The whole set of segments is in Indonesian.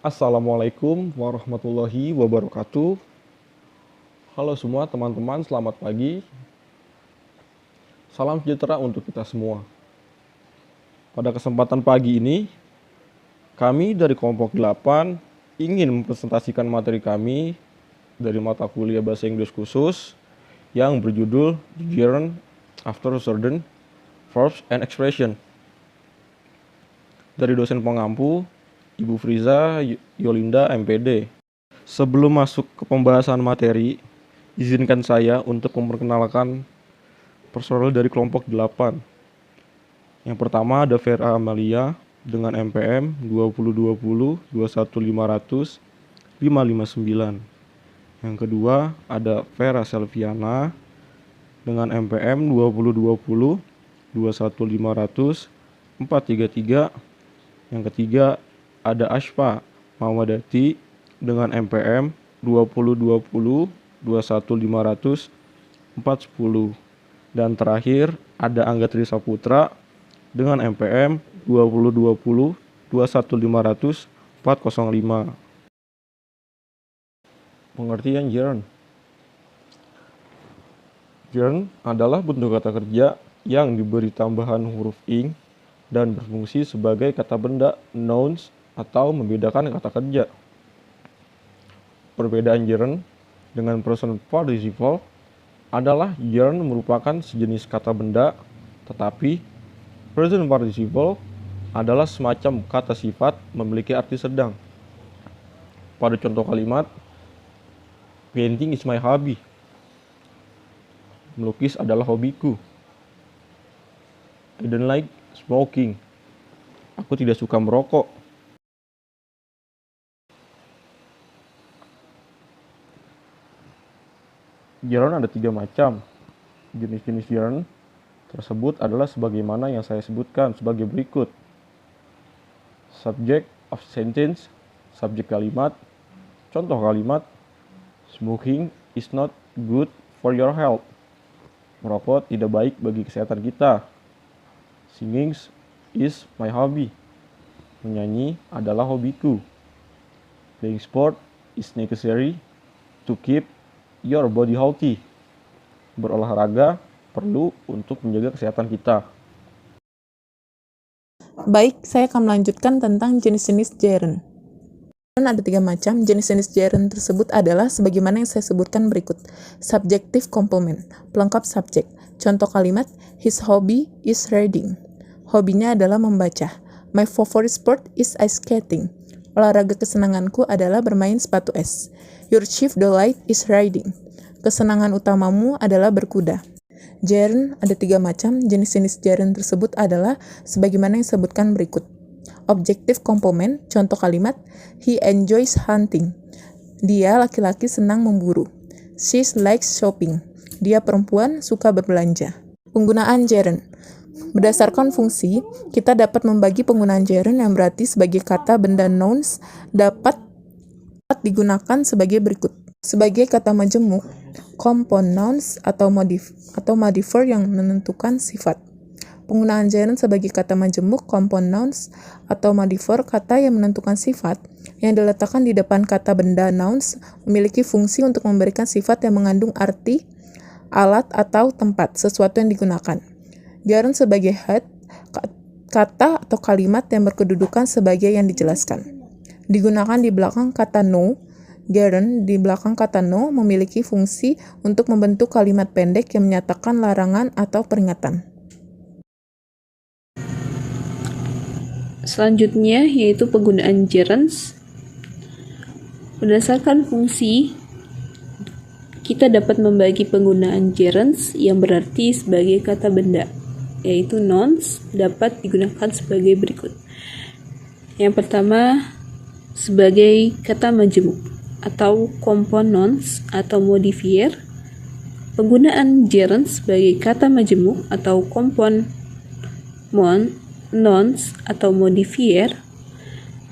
Assalamualaikum warahmatullahi wabarakatuh. Halo semua teman-teman, selamat pagi. Salam sejahtera untuk kita semua. Pada kesempatan pagi ini, kami dari kelompok 8 ingin mempresentasikan materi kami dari mata kuliah bahasa Inggris khusus yang berjudul Gerund After Certain Verbs and Expression. Dari dosen pengampu, Ibu Friza Yolinda MPD. Sebelum masuk ke pembahasan materi, izinkan saya untuk memperkenalkan personel dari kelompok 8. Yang pertama ada Vera Amalia dengan MPM 2020 21500 559. Yang kedua ada Vera Selviana dengan MPM 2020 21500 433. Yang ketiga ada Ashfa Mawadati dengan MPM 2020 21500 410. Dan terakhir ada Angga Tri Saputra dengan MPM 2020 21500 405. Pengertian gerund. Gerund adalah bentuk kata kerja yang diberi tambahan huruf ing dan berfungsi sebagai kata benda nouns atau membedakan kata kerja. Perbedaan gerund dengan present participle adalah gerund merupakan sejenis kata benda, tetapi present participle adalah semacam kata sifat memiliki arti sedang. Pada contoh kalimat, painting is my hobby. Melukis adalah hobiku. I don't like smoking. Aku tidak suka merokok. Gerund ada 3 macam. Jenis-jenis gerund tersebut adalah sebagaimana yang saya sebutkan sebagai berikut. Subject of sentence, subjek kalimat. Contoh kalimat, smoking is not good for your health. Merokok tidak baik bagi kesehatan kita. Singing is my hobby. Menyanyi adalah hobiku. Playing sport is necessary to keep your body healthy. Berolahraga perlu untuk menjaga kesehatan kita. Baik, saya akan melanjutkan tentang jenis-jenis gerund. Ada 3 macam. Jenis-jenis gerund tersebut adalah sebagaimana yang saya sebutkan berikut. Subjective complement, pelengkap subjek. Contoh kalimat, his hobby is reading. Hobinya adalah membaca. My favorite sport is ice skating. Olahraga kesenanganku adalah bermain sepatu es. Your chief delight is riding. Kesenangan utamamu adalah berkuda. Gerund ada 3 macam. Jenis-jenis gerund tersebut adalah sebagaimana yang disebutkan berikut. Objective complement, contoh kalimat, he enjoys hunting. Dia laki-laki senang memburu. She likes shopping. Dia perempuan suka berbelanja. Penggunaan gerund. Berdasarkan fungsi, kita dapat membagi penggunaan gerund yang berarti sebagai kata benda nouns dapat digunakan sebagai berikut. Sebagai kata majemuk, compound nouns atau modifier yang menentukan sifat. Penggunaan gerund sebagai kata majemuk, compound nouns atau modifier kata yang menentukan sifat yang diletakkan di depan kata benda nouns memiliki fungsi untuk memberikan sifat yang mengandung arti, alat atau tempat sesuatu yang digunakan. Gerund sebagai head, kata atau kalimat yang berkedudukan sebagai yang dijelaskan. Digunakan di belakang kata no. Gerund di belakang kata no memiliki fungsi untuk membentuk kalimat pendek yang menyatakan larangan atau peringatan. Selanjutnya yaitu penggunaan gerunds. Berdasarkan fungsi, kita dapat membagi penggunaan gerunds yang berarti sebagai kata benda, yaitu nouns dapat digunakan sebagai berikut. Yang pertama, sebagai kata majemuk atau compound nouns atau modifier. Penggunaan gerund sebagai kata majemuk atau compound nouns atau modifier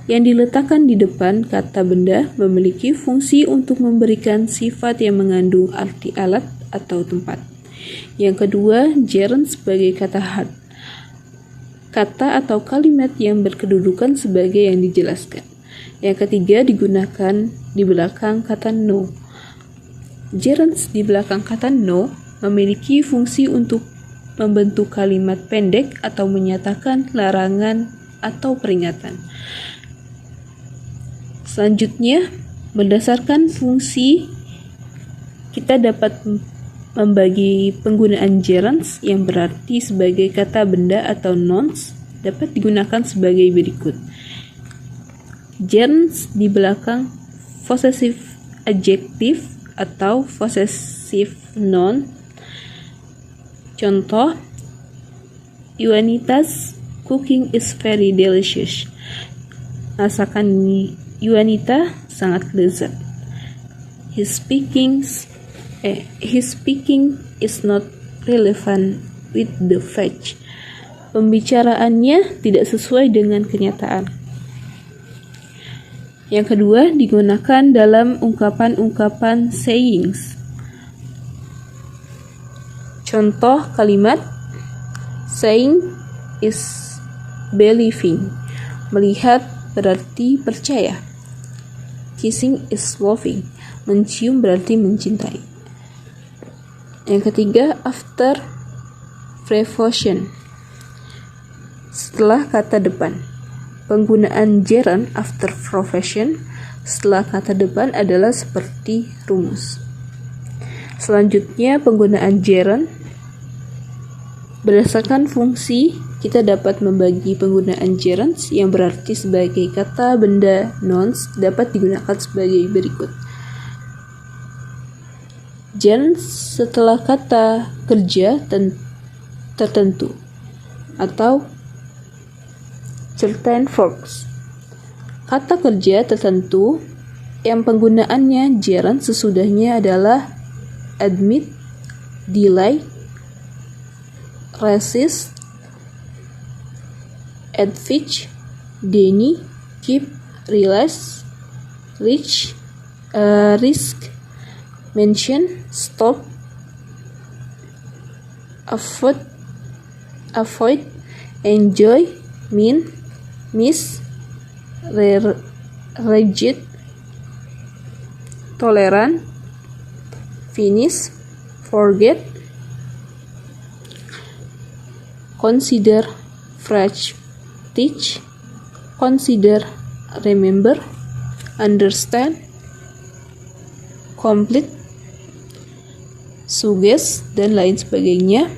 yang diletakkan di depan kata benda memiliki fungsi untuk memberikan sifat yang mengandung arti alat atau tempat. Yang kedua, gerund sebagai kata hard, kata atau kalimat yang berkedudukan sebagai yang dijelaskan. Yang ketiga digunakan di belakang kata no. Gerunds di belakang kata no memiliki fungsi untuk membentuk kalimat pendek atau menyatakan larangan atau peringatan. Selanjutnya, berdasarkan fungsi, kita dapat membagi penggunaan gerunds yang berarti sebagai kata benda atau nouns dapat digunakan sebagai berikut. Gerunds di belakang possessive adjective atau possessive noun. Contoh, Juanita's cooking is very delicious. Masakan Juanita sangat lezat. His speaking is not relevant with the fact. Pembicaraannya tidak sesuai dengan kenyataan. Yang kedua, digunakan dalam ungkapan-ungkapan sayings. Contoh kalimat, saying is believing. Melihat berarti percaya. Kissing is loving. Mencium berarti mencintai. Yang ketiga, after preposition. Setelah kata depan. Penggunaan gerund after profession setelah kata depan adalah seperti rumus. Selanjutnya, penggunaan gerund. Berdasarkan fungsi, kita dapat membagi penggunaan gerunds yang berarti sebagai kata benda nouns dapat digunakan sebagai berikut. Gerunds setelah kata kerja tertentu atau certain verbs. Kata kerja tertentu yang penggunaannya gerund sesudahnya adalah admit, delay, resist, advance, deny, keep, realize, reach, risk, mention, stop, avoid, enjoy, mean, miss, reject, tolerant, finish, forget, consider, fresh, teach, consider, remember, understand, complete, suggest, dan lain sebagainya.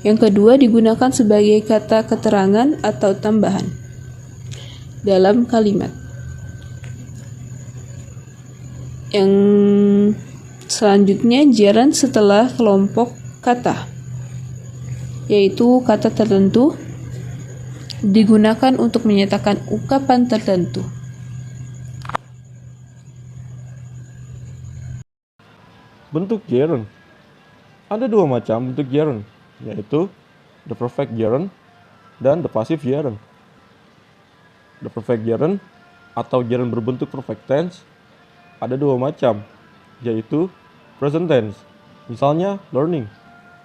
Yang kedua, digunakan sebagai kata keterangan atau tambahan dalam kalimat. Yang selanjutnya, gerund setelah kelompok kata, yaitu kata tertentu digunakan untuk menyatakan ungkapan tertentu. Bentuk gerund. Ada dua macam bentuk gerund, yaitu the perfect gerund dan the passive gerund. The perfect gerund atau gerund berbentuk perfect tense ada dua macam, yaitu present tense. Misalnya learning,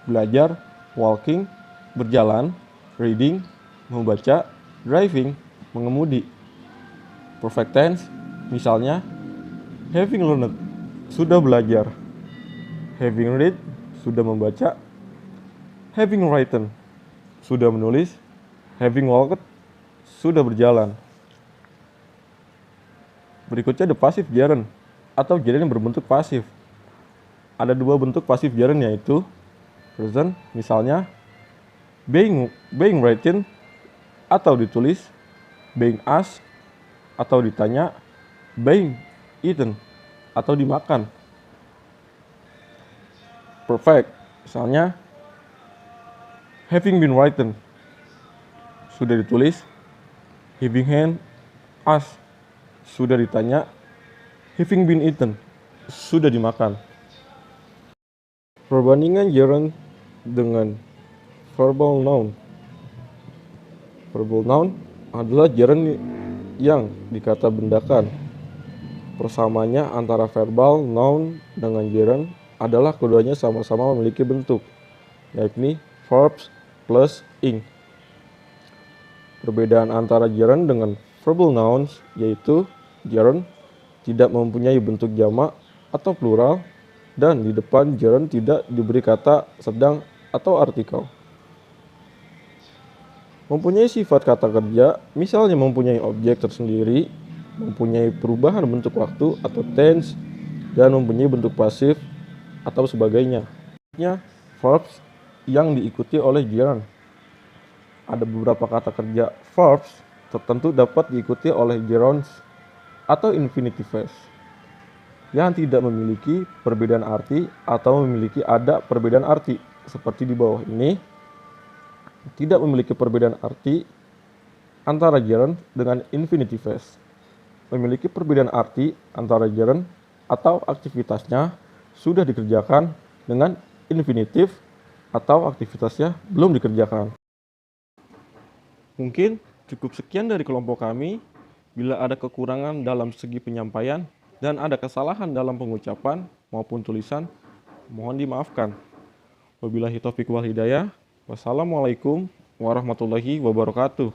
belajar, walking, berjalan, reading, membaca, driving, mengemudi. Perfect tense, misalnya having learned, sudah belajar. Having read, sudah membaca. Having written, sudah menulis. Having walked, sudah berjalan. Berikutnya the passive gerund atau gerund yang berbentuk pasif. Ada dua bentuk passive gerund, yaitu present, misalnya being written atau ditulis, being asked atau ditanya, being eaten atau dimakan. Perfect, misalnya having been written, sudah ditulis. Having been asked, sudah ditanya. Having been eaten, sudah dimakan. Perbandingan gerund dengan verbal noun. Verbal noun adalah gerund yang dikata bendakan. Persamanya antara verbal noun dengan gerund adalah keduanya sama-sama memiliki bentuk, yakni verbs plus ing. Perbedaan antara gerund dengan verbal nouns yaitu gerund tidak mempunyai bentuk jamak atau plural, dan di depan gerund tidak diberi kata sedang atau artikel. Mempunyai sifat kata kerja, misalnya mempunyai objek tersendiri, mempunyai perubahan bentuk waktu atau tense, dan mempunyai bentuk pasif atau sebagainya. Verbs yang diikuti oleh gerund. Ada beberapa kata kerja verbs tertentu dapat diikuti oleh gerunds atau infinitive phrase yang tidak memiliki perbedaan arti atau memiliki ada perbedaan arti seperti di bawah ini. Tidak memiliki perbedaan arti antara gerund dengan infinitive phrase. Memiliki perbedaan arti antara gerund atau aktivitasnya sudah dikerjakan dengan infinitif atau aktivitasnya belum dikerjakan. Mungkin cukup sekian dari kelompok kami. Bila ada kekurangan dalam segi penyampaian dan ada kesalahan dalam pengucapan maupun tulisan, mohon dimaafkan. Wabillahi taufiq wal hidayah. Wassalamualaikum warahmatullahi wabarakatuh.